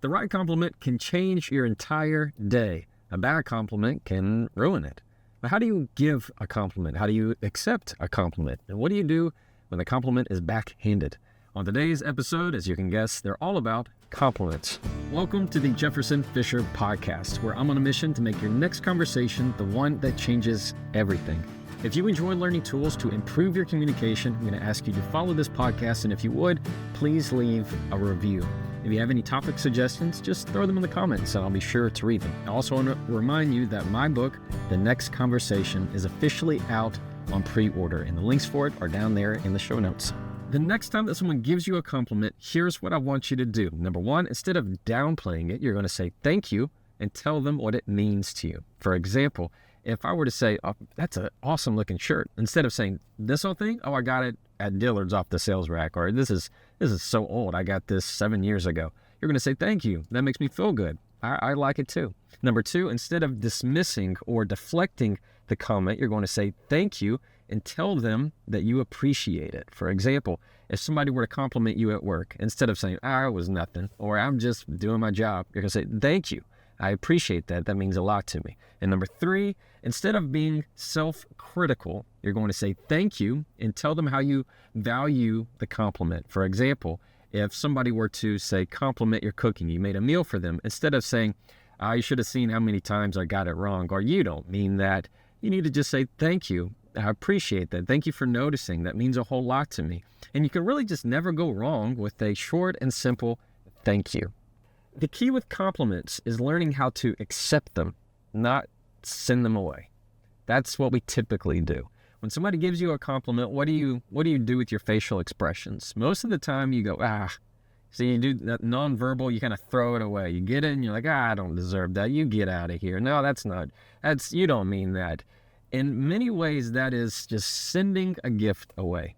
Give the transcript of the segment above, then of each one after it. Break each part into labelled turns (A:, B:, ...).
A: The right compliment can change your entire day. A bad compliment can ruin it. But how do you give a compliment? How do you accept a compliment? And what do you do when the compliment is backhanded? On today's episode, as you can guess, they're all about compliments. Welcome to the Jefferson Fisher podcast, where I'm on a mission to make your next conversation the one that changes everything. If you enjoy learning tools to improve your communication, I'm going to ask you to follow this podcast, and if you would, please leave a review. If you have any topic suggestions, just throw them in the comments and I'll be sure to read them. I also want to remind you that my book, The Next Conversation, is officially out on pre-order, and the links for it are down there in the show notes. The next time that someone gives you a compliment, here's what I want you to do. Number one, instead of downplaying it, you're going to say thank you and tell them what it means to you. For example, if I were to say, oh, that's an awesome looking shirt, instead of saying this whole thing, oh, I got it at Dillard's off the sales rack, or this is so old, I got this 7 years ago. You're going to say thank you. That makes me feel good. I like it too. Number two, instead of dismissing or deflecting the comment, you're going to say thank you and tell them that you appreciate it. For example, if somebody were to compliment you at work, instead of saying, it was nothing, or I'm just doing my job, you're going to say thank you. I appreciate that. That means a lot to me. And number three, instead of being self-critical, you're going to say thank you and tell them how you value the compliment. For example, if somebody were to say compliment your cooking, you made a meal for them, instead of saying, you should have seen how many times I got it wrong, or you don't mean that, you need to just say thank you. I appreciate that. Thank you for noticing. That means a whole lot to me. And you can really just never go wrong with a short and simple thank you. The key with compliments is learning how to accept them, not send them away. That's what we typically do. When somebody gives you a compliment, what do you do with your facial expressions? Most of the time you go, So you do that nonverbal, you kind of throw it away. You get it and you're like, I don't deserve that. You get out of here. No, you don't mean that. In many ways, that is just sending a gift away.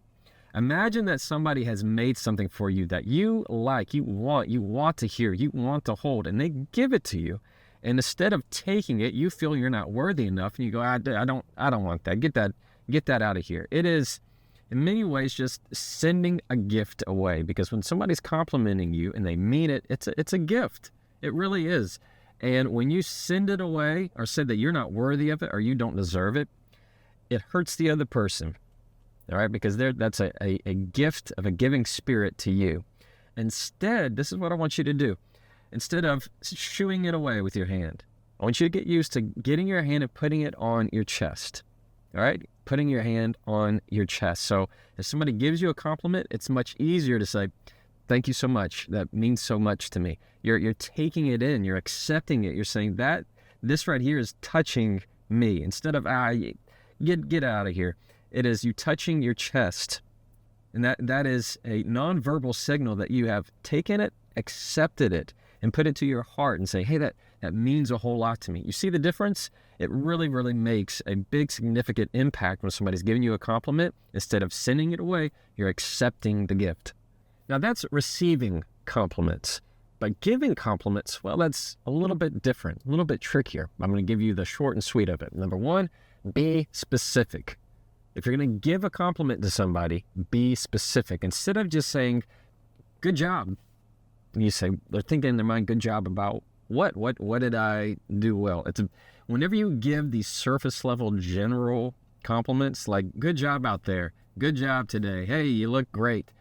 A: Imagine that somebody has made something for you that you like, you want to hear, you want to hold, and they give it to you. And instead of taking it, you feel you're not worthy enough, and you go, I don't want that. Get that out of here. It is, in many ways, just sending a gift away, because when somebody's complimenting you and they mean it, it's a gift. It really is. And when you send it away or say that you're not worthy of it or you don't deserve it, it hurts the other person. All right, because that's a gift of a giving spirit to you. Instead, this is what I want you to do. Instead of shooing it away with your hand, I want you to get used to getting your hand and putting it on your chest. All right, putting your hand on your chest. So if somebody gives you a compliment, it's much easier to say, thank you so much. That means so much to me. You're taking it in. You're accepting it. You're saying that this right here is touching me. Instead of, get out of here. It is you touching your chest. And that is a nonverbal signal that you have taken it, accepted it, and put it to your heart and say, hey, that means a whole lot to me. You see the difference? It really, really makes a big, significant impact when somebody's giving you a compliment. Instead of sending it away, you're accepting the gift. Now, that's receiving compliments. But giving compliments, well, that's a little bit different, a little bit trickier. I'm going to give you the short and sweet of it. Number one, be specific. If you're going to give a compliment to somebody, be specific. Instead of just saying, good job, you say, they're thinking in their mind, good job about what? What did I do well? Whenever you give these surface level general compliments, like good job out there, good job today, hey, you look great,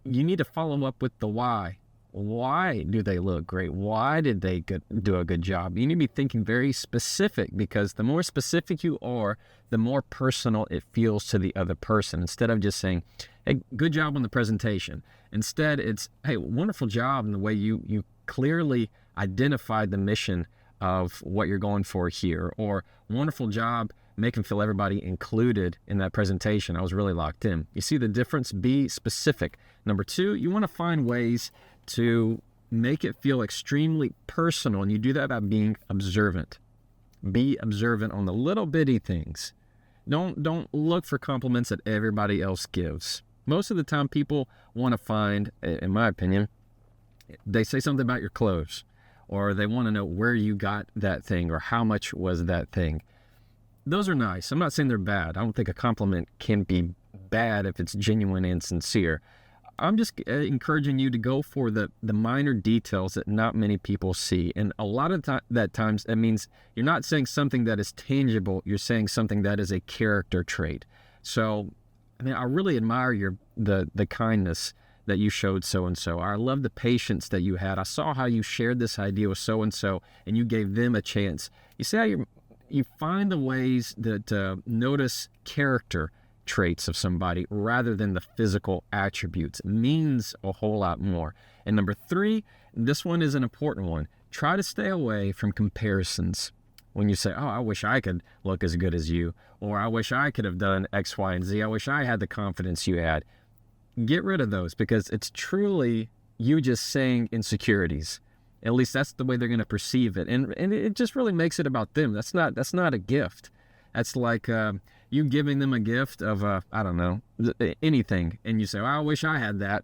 A: you need to follow up with the why. Why do they look great? Why did they do a good job? You need to be thinking very specific, because the more specific you are, the more personal it feels to the other person. Instead of just saying, hey, good job on the presentation. Instead, it's, hey, wonderful job in the way you clearly identified the mission of what you're going for here. Or wonderful job making feel everybody included in that presentation. I was really locked in. You see the difference? Be specific. Number two, you want to find ways to make it feel extremely personal, and you do that by being observant. Be observant on the little bitty things. Don't look for compliments that everybody else gives. Most of the time people want to find, in my opinion, they say something about your clothes, or they want to know where you got that thing or how much was that thing. Those are nice. I'm not saying they're bad. I don't think a compliment can be bad if it's genuine and sincere. I'm just encouraging you to go for the minor details that not many people see. And a lot of times that means you're not saying something that is tangible. You're saying something that is a character trait. So, I mean, I really admire the kindness that you showed so-and-so. I love the patience that you had. I saw how you shared this idea with so-and-so and you gave them a chance. You see how you find the ways that notice character traits of somebody rather than the physical attributes. It means a whole lot more. And number 3, this one is an important one. Try to stay away from comparisons. When you say, oh, I wish I could look as good as you, or I wish I could have done X, Y, and Z. I wish I had the confidence you had. Get rid of those, because it's truly you just saying insecurities. At least that's the way they're going to perceive it. And it just really makes it about them. That's not a gift. That's like you giving them a gift of, I don't know, anything. And you say, oh, I wish I had that.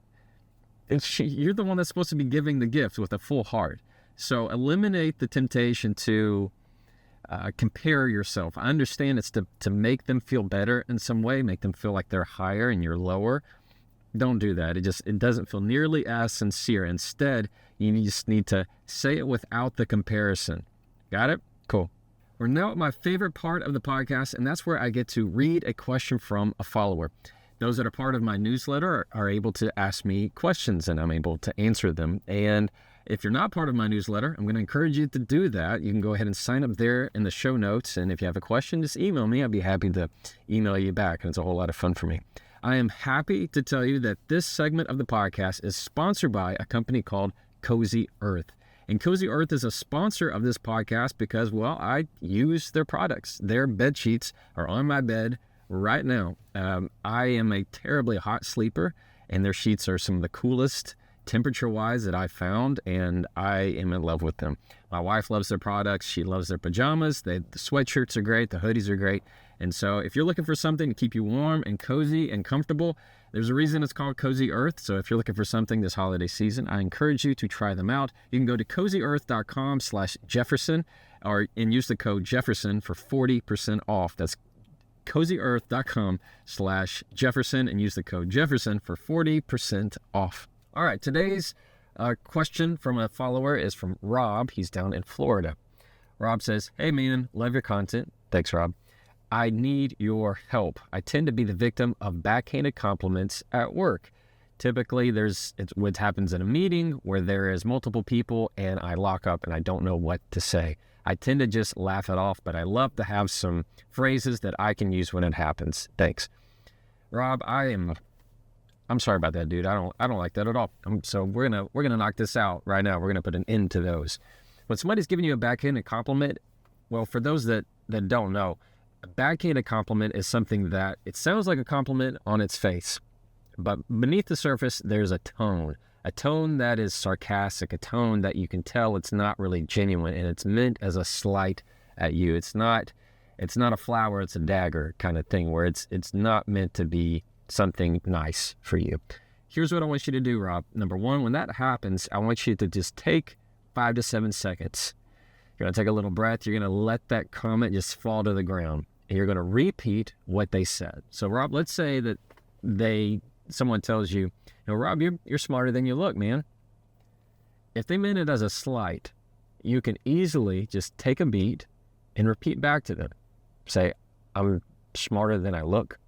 A: You're the one that's supposed to be giving the gift with a full heart. So eliminate the temptation to compare yourself. I understand it's to make them feel better in some way, make them feel like they're higher and you're lower. Don't do that. It doesn't feel nearly as sincere. Instead, you just need to say it without the comparison. Got it? Cool. We're now at my favorite part of the podcast, and that's where I get to read a question from a follower. Those that are part of my newsletter are able to ask me questions, and I'm able to answer them. And if you're not part of my newsletter, I'm going to encourage you to do that. You can go ahead and sign up there in the show notes, and if you have a question, just email me. I'd be happy to email you back, and it's a whole lot of fun for me. I am happy to tell you that this segment of the podcast is sponsored by a company called Cozy Earth. And Cozy Earth is a sponsor of this podcast because, well, I use their products. Their bed sheets are on my bed right now. I am a terribly hot sleeper, and their sheets are some of the coolest temperature-wise that I found, and I am in love with them. My wife loves their products. She loves their pajamas. The sweatshirts are great. The hoodies are great. And so if you're looking for something to keep you warm and cozy and comfortable, there's a reason it's called Cozy Earth. So if you're looking for something this holiday season, I encourage you to try them out. You can go to cozyearth.com/Jefferson and use the code Jefferson for 40% off. That's cozyearth.com/Jefferson and use the code Jefferson for 40% off. All right, today's question from a follower is from Rob. He's down in Florida. Rob says, hey man, love your content. Thanks, Rob. I need your help. I tend to be the victim of backhanded compliments at work. Typically, it's what happens in a meeting where there is multiple people and I lock up and I don't know what to say. I tend to just laugh it off, but I love to have some phrases that I can use when it happens. Thanks. Rob, I'm sorry about that, dude. I don't like that at all. So we're gonna knock this out right now. We're gonna put an end to those. When somebody's giving you a backhanded compliment, well, for those that don't know, a backhanded compliment is something that it sounds like a compliment on its face, but beneath the surface, there's a tone that is sarcastic, a tone that you can tell it's not really genuine, and it's meant as a slight at you. It's not a flower, it's a dagger kind of thing, where it's not meant to be something nice for you. Here's what I want you to do, Rob. Number 1, when that happens, I want you to just take 5 to 7 seconds. You're going to take a little breath. You're going to let that comment just fall to the ground. And you're going to repeat what they said. So, Rob, let's say that someone tells you, Rob, you're smarter than you look, man. If they meant it as a slight, you can easily just take a beat and repeat back to them. Say, I'm smarter than I look.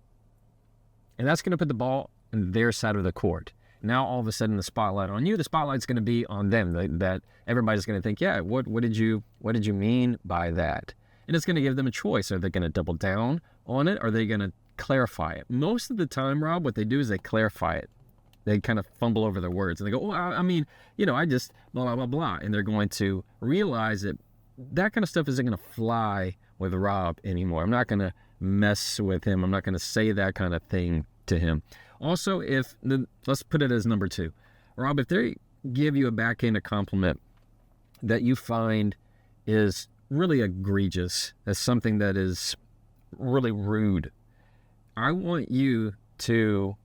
A: And that's going to put the ball in their side of the court. Now, all of a sudden, the spotlight on you, the spotlight's going to be on them. That everybody's going to think, yeah, what did you mean by that? And it's going to give them a choice. Are they going to double down on it? Or are they going to clarify it? Most of the time, Rob, what they do is they clarify it. They kind of fumble over their words. And they go, oh, I just blah, blah, blah, blah. And they're going to realize that kind of stuff isn't going to fly with Rob anymore. I'm not going to mess with him. I'm not going to say that kind of thing to him. Also, let's put it as number 2. Rob, if they give you a backhanded compliment that you find is really egregious, as something that is really rude, I want you to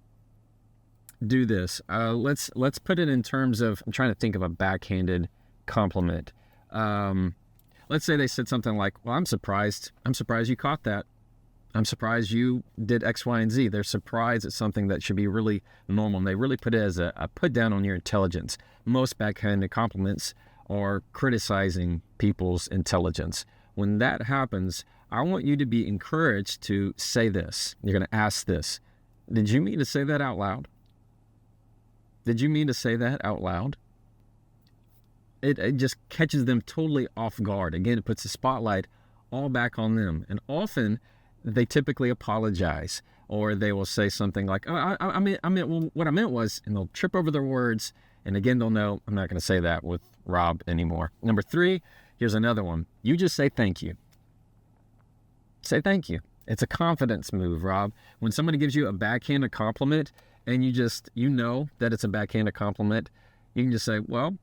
A: do this. Let's put it in terms of, I'm trying to think of a backhanded compliment. Let's say they said something like, well, I'm surprised you caught that. I'm surprised you did X, Y, and Z. They're surprised at something that should be really normal. And they really put it as a put down on your intelligence. Most backhanded compliments are criticizing people's intelligence. When that happens, I want you to be encouraged to say this. You're going to ask this. Did you mean to say that out loud? Did you mean to say that out loud? It just catches them totally off guard. Again, it puts the spotlight all back on them. And often they typically apologize, or they will say something like, oh, I meant, well, what I meant was, and they'll trip over their words. And again, they'll know, I'm not going to say that with Rob anymore. Number 3, here's another one. You just say thank you. Say thank you. It's a confidence move, Rob. When somebody gives you a backhanded compliment and you know that it's a backhanded compliment, you can just say, well,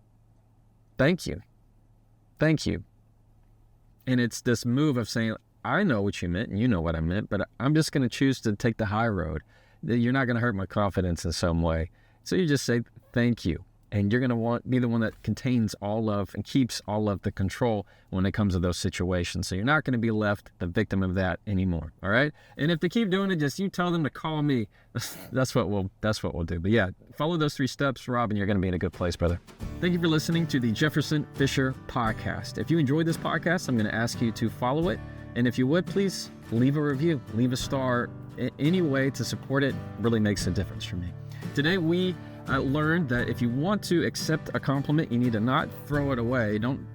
A: thank you. Thank you. And it's this move of saying, I know what you meant and you know what I meant, but I'm just going to choose to take the high road. You're not going to hurt my confidence in some way. So you just say thank you. And you're going to be the one that contains all of and keeps all of the control when it comes to those situations. So you're not going to be left the victim of that anymore. All right. And if they keep doing it, just you tell them to call me. That's what we'll do. But yeah, follow those 3 steps, Rob, and you're going to be in a good place, brother. Thank you for listening to the Jefferson Fisher podcast. If you enjoyed this podcast, I'm going to ask you to follow it. And if you would, please leave a review, leave a star. Any way to support it really makes a difference for me. Today, we learned that if you want to accept a compliment, you need to not throw it away. Don't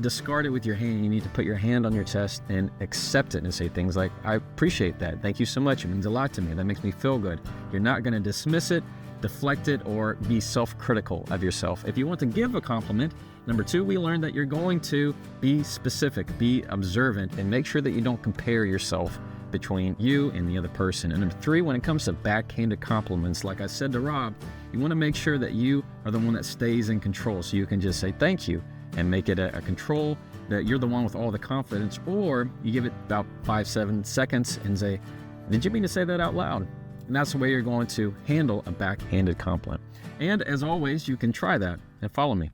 A: discard it with your hand. You need to put your hand on your chest and accept it and say things like, I appreciate that. Thank you so much. It means a lot to me. That makes me feel good. You're not going to dismiss it, deflect it, or be self-critical of yourself. If you want to give a compliment, number 2, we learned that you're going to be specific, be observant, and make sure that you don't compare yourself between you and the other person. And number 3, when it comes to backhanded compliments, like I said to Rob, you want to make sure that you are the one that stays in control. So you can just say thank you and make it a control that you're the one with all the confidence, or you give it about 5-7 seconds and say, did you mean to say that out loud? And that's the way you're going to handle a backhanded compliment. And as always, you can try that and follow me